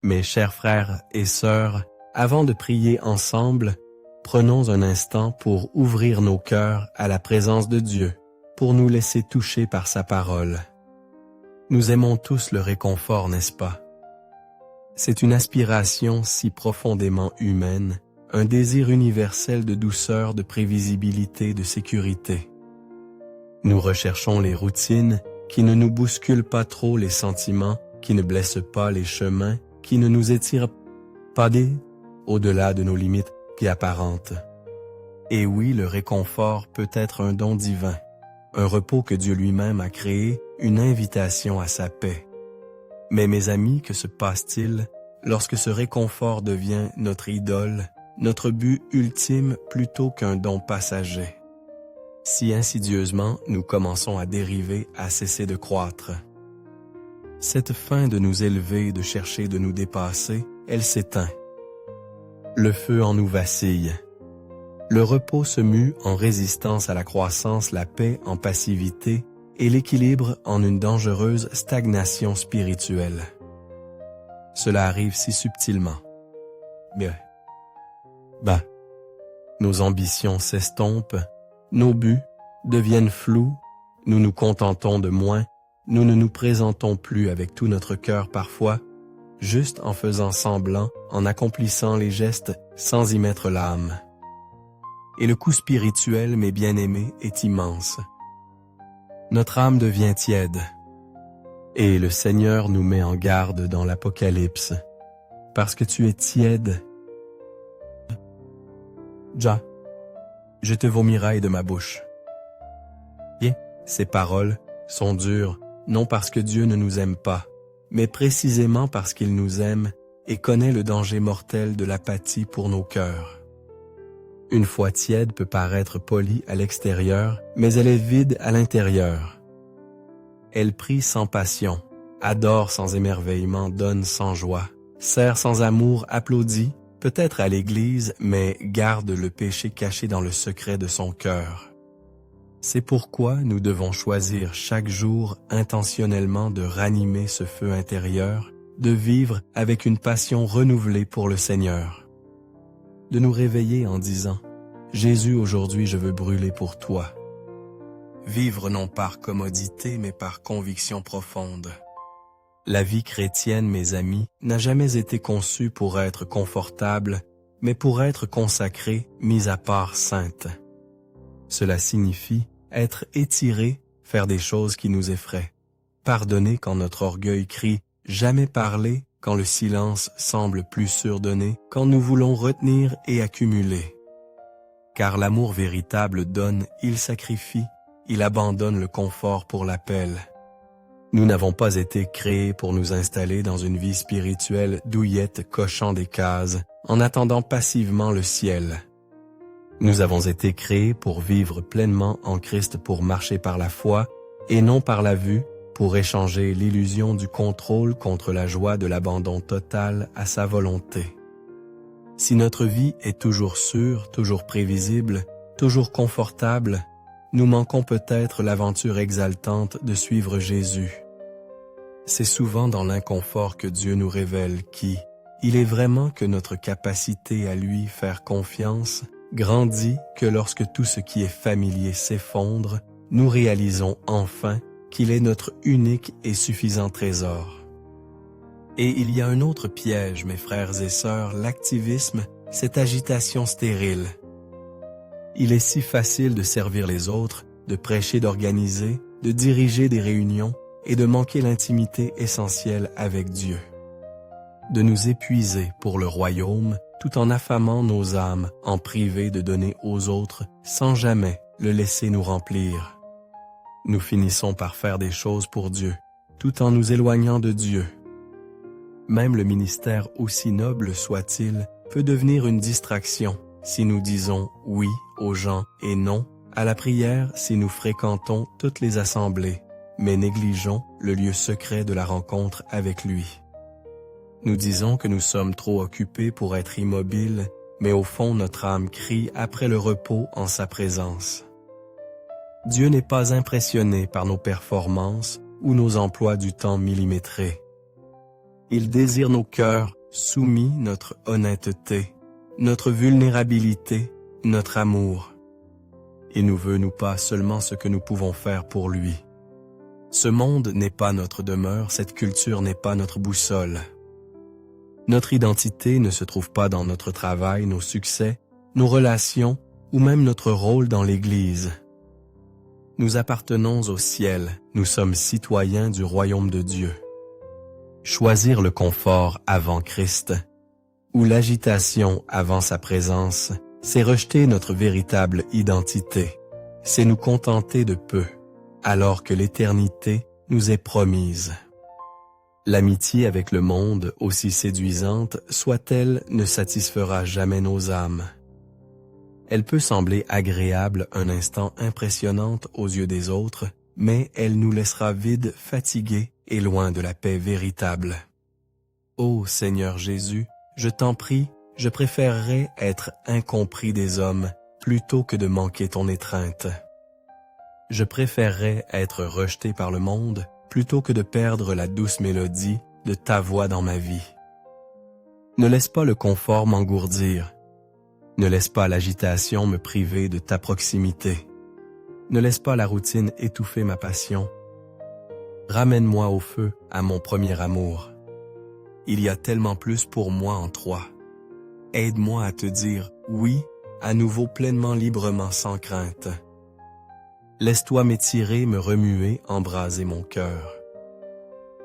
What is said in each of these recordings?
Mes chers frères et sœurs, avant de prier ensemble, prenons un instant pour ouvrir nos cœurs à la présence de Dieu, pour nous laisser toucher par sa parole. Nous aimons tous le réconfort, n'est-ce pas? C'est une aspiration si profondément humaine, un désir universel de douceur, de prévisibilité, de sécurité. Nous recherchons les routines qui ne nous bousculent pas trop les sentiments, qui ne blessent pas les chemins, qui ne nous étirent pas au-delà de nos limites qui apparentes. Et oui, le réconfort peut être un don divin, un repos que Dieu lui-même a créé, une invitation à sa paix. Mais mes amis, que se passe-t-il lorsque ce réconfort devient notre idole, notre but ultime plutôt qu'un don passager? Si insidieusement nous commençons à dériver, à cesser de croître. Cette faim de nous élever, de chercher de nous dépasser, elle s'éteint. Le feu en nous vacille. Le repos se mue en résistance à la croissance, la paix en passivité et l'équilibre en une dangereuse stagnation spirituelle. Cela arrive si subtilement. Nos ambitions s'estompent, nos buts deviennent flous, nous nous contentons de moins, nous ne nous présentons plus avec tout notre cœur parfois, juste en faisant semblant, en accomplissant les gestes sans y mettre l'âme. Et le coût spirituel, mes bien-aimés, est immense. Notre âme devient tiède. Et le Seigneur nous met en garde dans l'Apocalypse. Parce que tu es tiède, je te vomirai de ma bouche. Et ces paroles sont dures, non parce que Dieu ne nous aime pas, mais précisément parce qu'il nous aime et connaît le danger mortel de l'apathie pour nos cœurs. Une foi tiède peut paraître polie à l'extérieur, mais elle est vide à l'intérieur. Elle prie sans passion, adore sans émerveillement, donne sans joie, sert sans amour, applaudit, peut-être à l'église, mais garde le péché caché dans le secret de son cœur. C'est pourquoi nous devons choisir chaque jour intentionnellement de ranimer ce feu intérieur, de vivre avec une passion renouvelée pour le Seigneur. De nous réveiller en disant « Jésus, aujourd'hui je veux brûler pour toi ». Vivre non par commodité mais par conviction profonde. La vie chrétienne, mes amis, n'a jamais été conçue pour être confortable, mais pour être consacrée, mise à part sainte. Cela signifie être étiré, faire des choses qui nous effraient. Pardonner quand notre orgueil crie « jamais parler » quand le silence semble plus surdonné, quand nous voulons retenir et accumuler. Car l'amour véritable donne, il sacrifie, il abandonne le confort pour l'appel. Nous n'avons pas été créés pour nous installer dans une vie spirituelle douillette cochant des cases, en attendant passivement le ciel. Nous avons été créés pour vivre pleinement en Christ, pour marcher par la foi et non par la vue, pour échanger l'illusion du contrôle contre la joie de l'abandon total à sa volonté. Si notre vie est toujours sûre, toujours prévisible, toujours confortable, nous manquons peut-être l'aventure exaltante de suivre Jésus. C'est souvent dans l'inconfort que Dieu nous révèle qui, il est vraiment que notre capacité à lui faire confiance grandit que lorsque tout ce qui est familier s'effondre, nous réalisons enfin qu'il est notre unique et suffisant trésor. Et il y a un autre piège, mes frères et sœurs, l'activisme, cette agitation stérile. Il est si facile de servir les autres, de prêcher, d'organiser, de diriger des réunions et de manquer l'intimité essentielle avec Dieu. De nous épuiser pour le royaume tout en affamant nos âmes, en priver de donner aux autres sans jamais le laisser nous remplir. Nous finissons par faire des choses pour Dieu, tout en nous éloignant de Dieu. Même le ministère, aussi noble soit-il, peut devenir une distraction si nous disons oui aux gens et non à la prière si nous fréquentons toutes les assemblées, mais négligeons le lieu secret de la rencontre avec lui. Nous disons que nous sommes trop occupés pour être immobiles, mais au fond notre âme crie après le repos en sa présence. Dieu n'est pas impressionné par nos performances ou nos emplois du temps millimétrés. Il désire nos cœurs soumis, notre honnêteté, notre vulnérabilité, notre amour. Il nous veut nous pas seulement ce que nous pouvons faire pour lui. Ce monde n'est pas notre demeure, cette culture n'est pas notre boussole. Notre identité ne se trouve pas dans notre travail, nos succès, nos relations ou même notre rôle dans l'Église. Nous appartenons au ciel, nous sommes citoyens du royaume de Dieu. Choisir le confort avant Christ, ou l'agitation avant sa présence, c'est rejeter notre véritable identité, c'est nous contenter de peu, alors que l'éternité nous est promise. L'amitié avec le monde, aussi séduisante soit-elle, ne satisfera jamais nos âmes. Elle peut sembler agréable un instant, impressionnante aux yeux des autres, mais elle nous laissera vides, fatigués et loin de la paix véritable. Ô Seigneur Jésus, je t'en prie, je préférerais être incompris des hommes plutôt que de manquer ton étreinte. Je préférerais être rejeté par le monde plutôt que de perdre la douce mélodie de ta voix dans ma vie. Ne laisse pas le confort m'engourdir. Ne laisse pas l'agitation me priver de ta proximité. Ne laisse pas la routine étouffer ma passion. Ramène-moi au feu, à mon premier amour. Il y a tellement plus pour moi en toi. Aide-moi à te dire oui, à nouveau pleinement librement sans crainte. Laisse-toi m'étirer, me remuer, embraser mon cœur.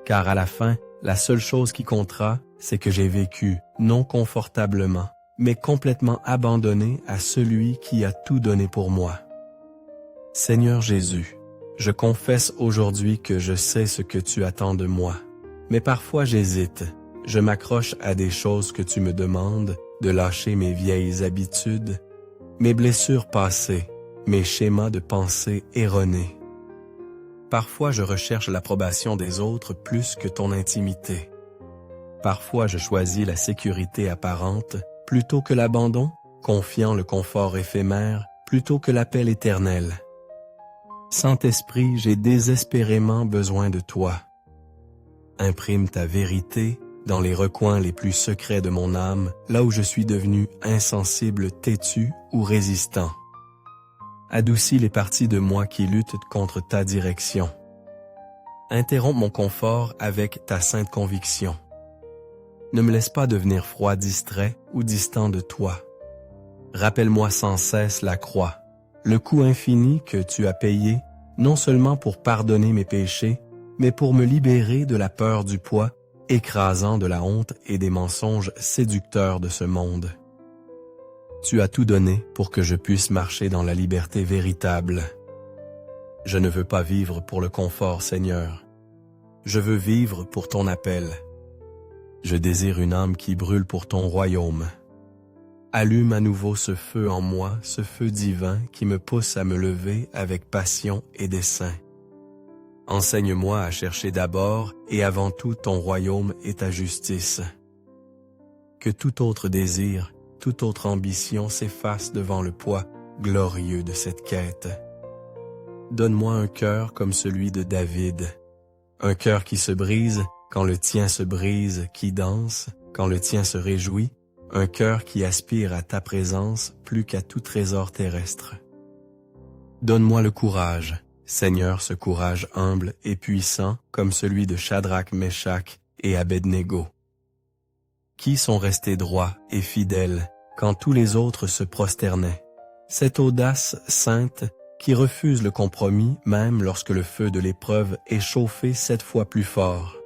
Car à la fin, la seule chose qui comptera, c'est que j'ai vécu, non confortablement, mais complètement abandonné à celui qui a tout donné pour moi. Seigneur Jésus, je confesse aujourd'hui que je sais ce que tu attends de moi, mais parfois j'hésite, je m'accroche à des choses que tu me demandes, de lâcher mes vieilles habitudes, mes blessures passées, mes schémas de pensée erronés. Parfois je recherche l'approbation des autres plus que ton intimité. Parfois je choisis la sécurité apparente plutôt que l'abandon, confiant le confort éphémère plutôt que l'appel éternel. Saint-Esprit, j'ai désespérément besoin de toi. Imprime ta vérité dans les recoins les plus secrets de mon âme, là où je suis devenu insensible, têtu ou résistant. Adoucis les parties de moi qui luttent contre ta direction. Interromps mon confort avec ta sainte conviction. Ne me laisse pas devenir froid, distrait ou distant de toi. Rappelle-moi sans cesse la croix, le coût infini que tu as payé, non seulement pour pardonner mes péchés, mais pour me libérer de la peur du poids, écrasant de la honte et des mensonges séducteurs de ce monde. Tu as tout donné pour que je puisse marcher dans la liberté véritable. Je ne veux pas vivre pour le confort, Seigneur. Je veux vivre pour ton appel. Je désire une âme qui brûle pour ton royaume. Allume à nouveau ce feu en moi, ce feu divin qui me pousse à me lever avec passion et dessein. Enseigne-moi à chercher d'abord et avant tout ton royaume et ta justice. Que tout autre désir, toute autre ambition s'efface devant le poids glorieux de cette quête. Donne-moi un cœur comme celui de David, un cœur qui se brise quand le tien se brise, qui danse quand le tien se réjouit, un cœur qui aspire à ta présence plus qu'à tout trésor terrestre. Donne-moi le courage, Seigneur, ce courage humble et puissant comme celui de Shadrach, Meshach et Abednego, qui sont restés droits et fidèles quand tous les autres se prosternaient. Cette audace sainte qui refuse le compromis même lorsque le feu de l'épreuve est chauffé 7 fois plus fort.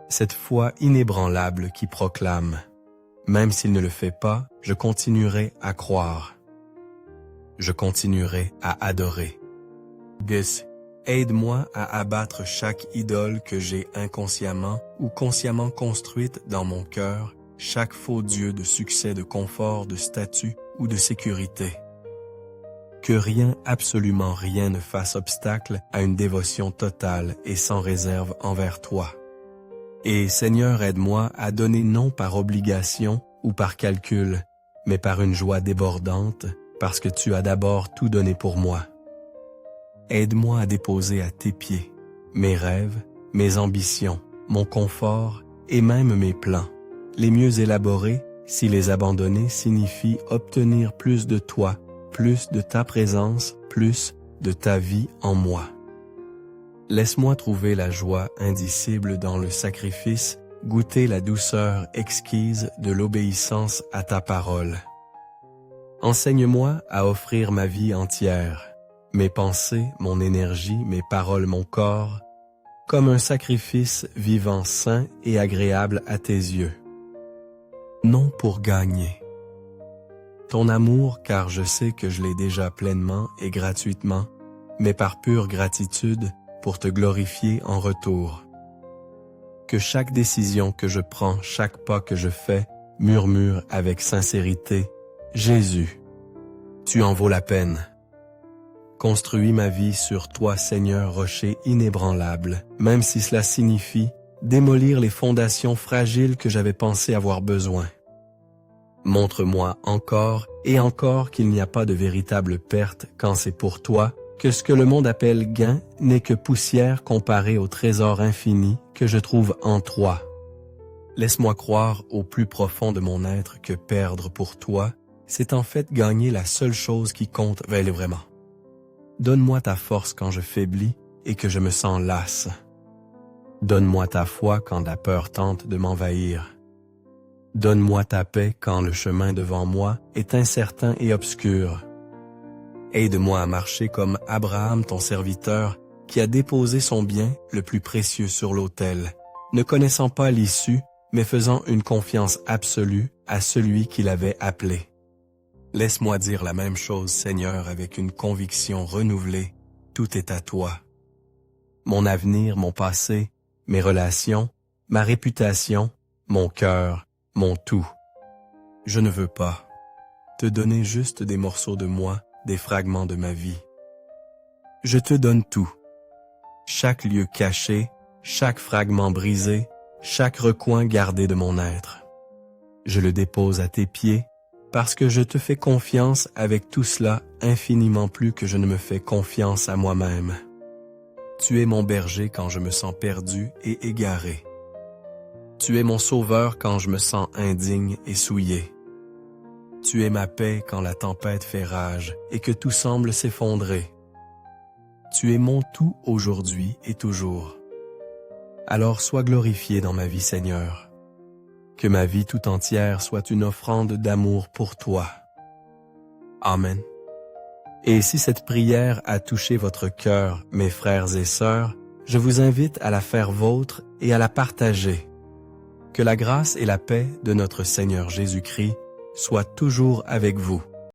Cette foi inébranlable qui proclame « Même s'il ne le fait pas, je continuerai à croire. Je continuerai à adorer. » Gus, aide-moi à abattre chaque idole que j'ai inconsciemment ou consciemment construite dans mon cœur, chaque faux dieu de succès, de confort, de statut ou de sécurité. Que rien, absolument rien ne fasse obstacle à une dévotion totale et sans réserve envers toi. Et Seigneur, aide-moi à donner non par obligation ou par calcul, mais par une joie débordante, parce que tu as d'abord tout donné pour moi. Aide-moi à déposer à tes pieds mes rêves, mes ambitions, mon confort et même mes plans. Les mieux élaborés, si les abandonner, signifie obtenir plus de toi, plus de ta présence, plus de ta vie en moi. Laisse-moi trouver la joie indicible dans le sacrifice, goûter la douceur exquise de l'obéissance à ta parole. Enseigne-moi à offrir ma vie entière, mes pensées, mon énergie, mes paroles, mon corps, comme un sacrifice vivant sain et agréable à tes yeux. Non pour gagner. Ton amour, car je sais que je l'ai déjà pleinement et gratuitement, mais par pure gratitude pour te glorifier en retour. Que chaque décision que je prends, chaque pas que je fais, murmure avec sincérité, « Jésus, tu en vaux la peine. » Construis ma vie sur toi, Seigneur, rocher inébranlable, même si cela signifie démolir les fondations fragiles que j'avais pensé avoir besoin. Montre-moi encore et encore qu'il n'y a pas de véritable perte quand c'est pour toi, que ce que le monde appelle gain n'est que poussière comparée au trésor infini que je trouve en toi. Laisse-moi croire au plus profond de mon être que perdre pour toi, c'est en fait gagner la seule chose qui compte vraiment. Donne-moi ta force quand je faiblis et que je me sens lasse. Donne-moi ta foi quand la peur tente de m'envahir. Donne-moi ta paix quand le chemin devant moi est incertain et obscur. Aide-moi à marcher comme Abraham, ton serviteur, qui a déposé son bien le plus précieux sur l'autel, ne connaissant pas l'issue, mais faisant une confiance absolue à celui qui l'avait appelé. Laisse-moi dire la même chose, Seigneur, avec une conviction renouvelée. Tout est à toi. Mon avenir, mon passé, mes relations, ma réputation, mon cœur, mon tout. Je ne veux pas te donner juste des morceaux de moi, des fragments de ma vie. Je te donne tout. Chaque lieu caché, chaque fragment brisé, chaque recoin gardé de mon être. Je le dépose à tes pieds, parce que je te fais confiance avec tout cela infiniment plus que je ne me fais confiance à moi-même. Tu es mon berger quand je me sens perdu et égaré. Tu es mon sauveur quand je me sens indigne et souillé. Tu es ma paix quand la tempête fait rage et que tout semble s'effondrer. Tu es mon tout aujourd'hui et toujours. Alors sois glorifié dans ma vie, Seigneur. Que ma vie tout entière soit une offrande d'amour pour toi. Amen. Et si cette prière a touché votre cœur, mes frères et sœurs, je vous invite à la faire vôtre et à la partager. Que la grâce et la paix de notre Seigneur Jésus-Christ soient toujours avec vous.